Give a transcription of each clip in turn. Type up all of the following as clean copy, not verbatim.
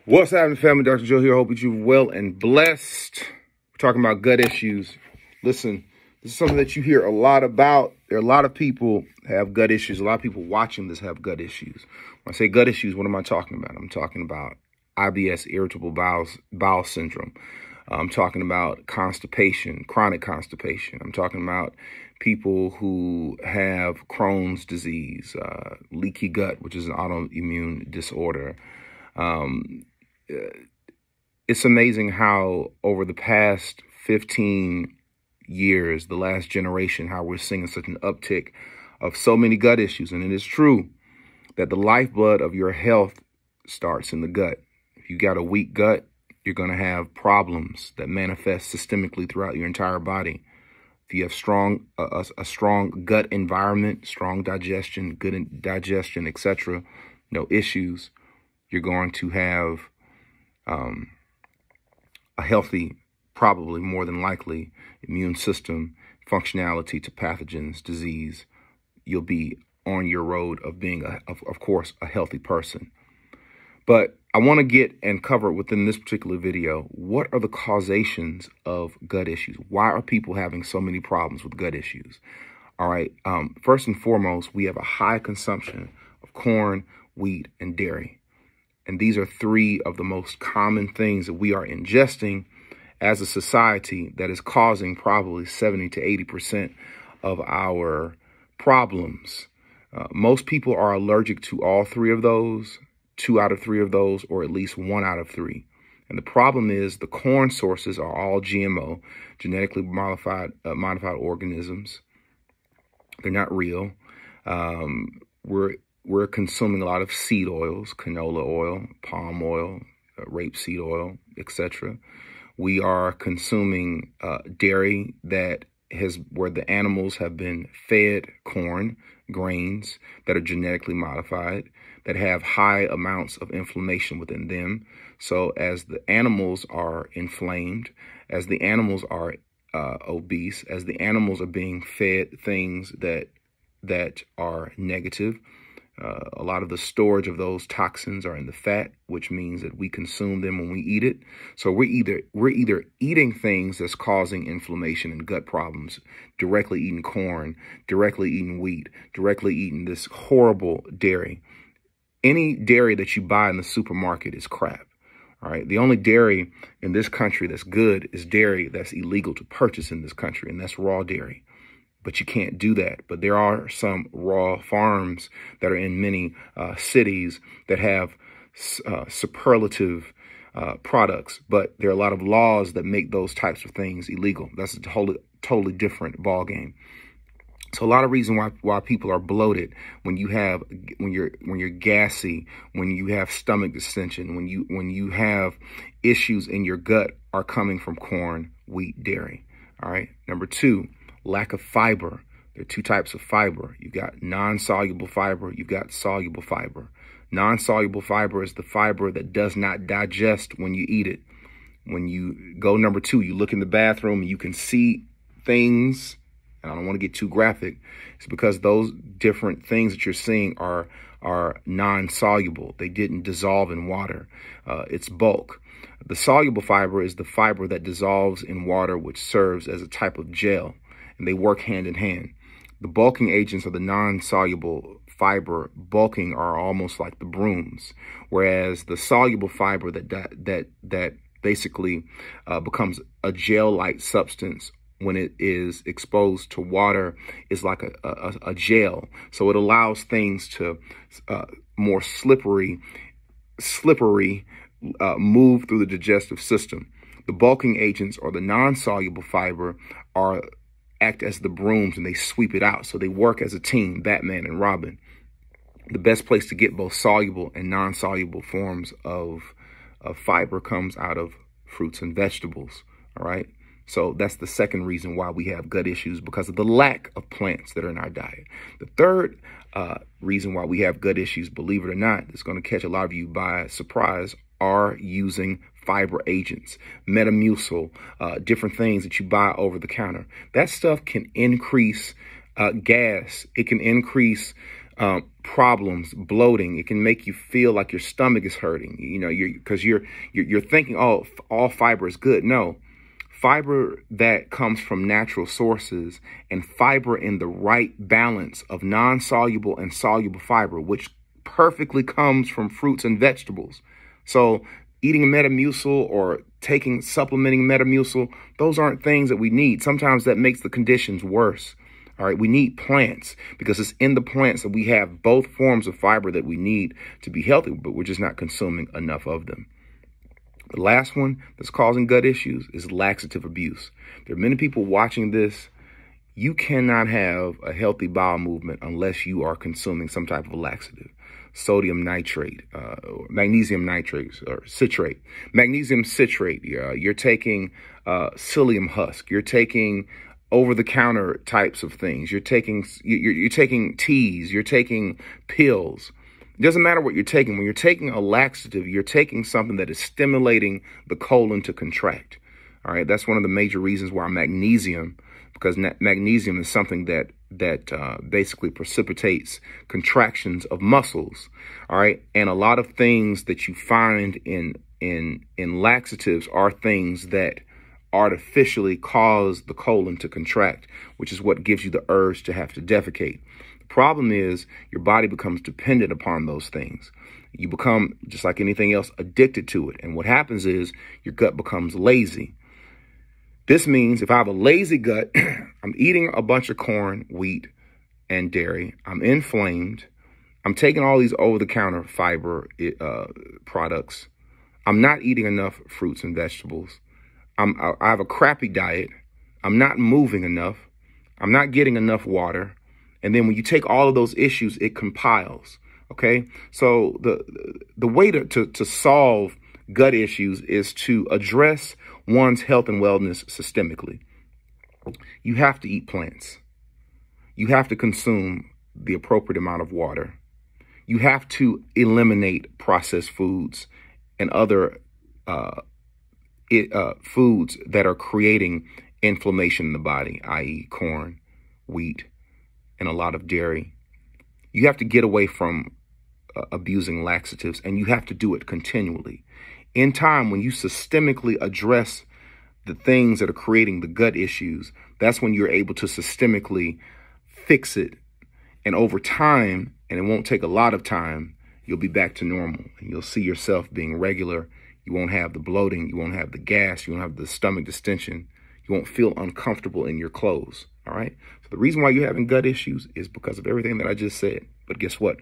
What's happening, family? Dr. Joe here. Hope that you're well and blessed. We're talking about gut issues. Listen, this is something that you hear a lot about. There are a lot of people have gut issues. A lot of people watching this have gut issues. When I say gut issues, what am I talking about? I'm talking about IBS, irritable bowel syndrome. I'm talking about constipation, chronic constipation. I'm talking about people who have Crohn's disease, leaky gut, which is an autoimmune disorder. It's amazing how over the past 15 years, the last generation, how we're seeing such an uptick of so many gut issues. And it is true that the lifeblood of your health starts in the gut. If you got a weak gut, you're going to have problems that manifest systemically throughout your entire body. If you have a strong gut environment, strong digestion, good digestion, etc., no issues, you're going to have a healthy, probably more than likely, immune system, functionality to pathogens, disease. You'll be on your road of being, of course, a healthy person. But I want to get and cover within this particular video, what are the causations of gut issues? Why are people having so many problems with gut issues? All right. First and foremost, we have a high consumption of corn, wheat, and dairy. And these are three of the most common things that we are ingesting as a society that is causing probably 70 to 80% of our problems. Most people are allergic to all three of those, 2 out of 3 of those, or at least 1 out of 3. And the problem is the corn sources are all GMO, genetically modified organisms. They're not real. We're consuming a lot of seed oils, canola oil, palm oil, rapeseed oil, etc. We are consuming dairy where the animals have been fed corn, grains that are genetically modified, that have high amounts of inflammation within them. So as the animals are inflamed, as the animals are obese, as the animals are being fed things that are negative, a lot of the storage of those toxins are in the fat, which means that we consume them when we eat it. So we're either eating things that's causing inflammation and gut problems, directly eating corn, directly eating wheat, directly eating this horrible dairy. Any dairy that you buy in the supermarket is crap. All right. The only dairy in this country that's good is dairy that's illegal to purchase in this country, and that's raw dairy. But you can't do that. But there are some raw farms that are in many cities that have superlative products. But there are a lot of laws that make those types of things illegal. That's a totally different ballgame. So a lot of reason why people are bloated, when you're gassy, when you have stomach distension, when you have issues in your gut, are coming from corn, wheat, dairy. All right. Number 2. Lack of fiber. There are 2 types of fiber. You've got non-soluble fiber. You've got soluble fiber. Non-soluble fiber is the fiber that does not digest when you eat it. When you go number 2, you look in the bathroom and you can see things, and I don't want to get too graphic. It's because those different things that you're seeing are non-soluble. They didn't dissolve in water. It's bulk. The soluble fiber is the fiber that dissolves in water, which serves as a type of gel. And they work hand in hand. The bulking agents of the non-soluble fiber bulking are almost like the brooms, whereas the soluble fiber that basically becomes a gel-like substance when it is exposed to water is like a gel. So it allows things to more slippery move through the digestive system. The bulking agents or the non-soluble fiber act as the brooms, and they sweep it out. So they work as a team, Batman and Robin. The best place to get both soluble and non-soluble forms of fiber comes out of fruits and vegetables. All right. So that's the second reason why we have gut issues, because of the lack of plants that are in our diet. The third reason why we have gut issues, believe it or not, it's going to catch a lot of you by surprise, are using fiber agents, Metamucil, different things that you buy over the counter. That stuff can increase gas. It can increase problems, bloating. It can make you feel like your stomach is hurting. You know, because you're thinking, oh, all fiber is good. No, fiber that comes from natural sources and fiber in the right balance of non-soluble and soluble fiber, which perfectly comes from fruits and vegetables. So eating a Metamucil or supplementing Metamucil, those aren't things that we need. Sometimes that makes the conditions worse. All right, we need plants because it's in the plants that we have both forms of fiber that we need to be healthy, but we're just not consuming enough of them. The last one that's causing gut issues is laxative abuse. There are many people watching this. You cannot have a healthy bowel movement unless you are consuming some type of laxative. Sodium nitrate, magnesium nitrate, or citrate. Magnesium citrate, you're taking psyllium husk. You're taking over-the-counter types of things. You're taking teas. You're taking pills. It doesn't matter what you're taking. When you're taking a laxative, you're taking something that is stimulating the colon to contract. All right, that's one of the major reasons why magnesium, because magnesium is something that basically precipitates contractions of muscles. All right, and a lot of things that you find in laxatives are things that artificially cause the colon to contract, which is what gives you the urge to have to defecate. The problem is your body becomes dependent upon those things. You become, just like anything else, addicted to it. And what happens is your gut becomes lazy. This means if I have a lazy gut, I'm eating a bunch of corn, wheat, and dairy. I'm inflamed. I'm taking all these over-the-counter fiber products. I'm not eating enough fruits and vegetables. I have a crappy diet. I'm not moving enough. I'm not getting enough water. And then when you take all of those issues, it compiles. Okay. So the way to solve gut issues is to address one's health and wellness systemically. You have to eat plants. You have to consume the appropriate amount of water. You have to eliminate processed foods and other foods that are creating inflammation in the body, i.e. corn, wheat, and a lot of dairy. You have to get away from abusing laxatives, and you have to do it continually. In time, when you systemically address the things that are creating the gut issues, that's when you're able to systemically fix it. And over time, and it won't take a lot of time, you'll be back to normal, and you'll see yourself being regular. You won't have the bloating. You won't have the gas. You won't have the stomach distension. You won't feel uncomfortable in your clothes. All right. So the reason why you're having gut issues is because of everything that I just said. But guess what?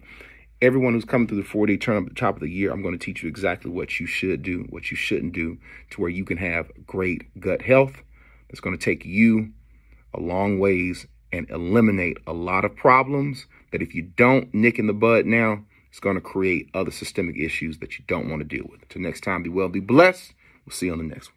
Everyone who's coming through the 4-day turn up at the top of the year, I'm going to teach you exactly what you should do, what you shouldn't do, to where you can have great gut health. That's going to take you a long ways and eliminate a lot of problems that if you don't nick in the bud now, it's going to create other systemic issues that you don't want to deal with. Until next time, be well, be blessed. We'll see you on the next one.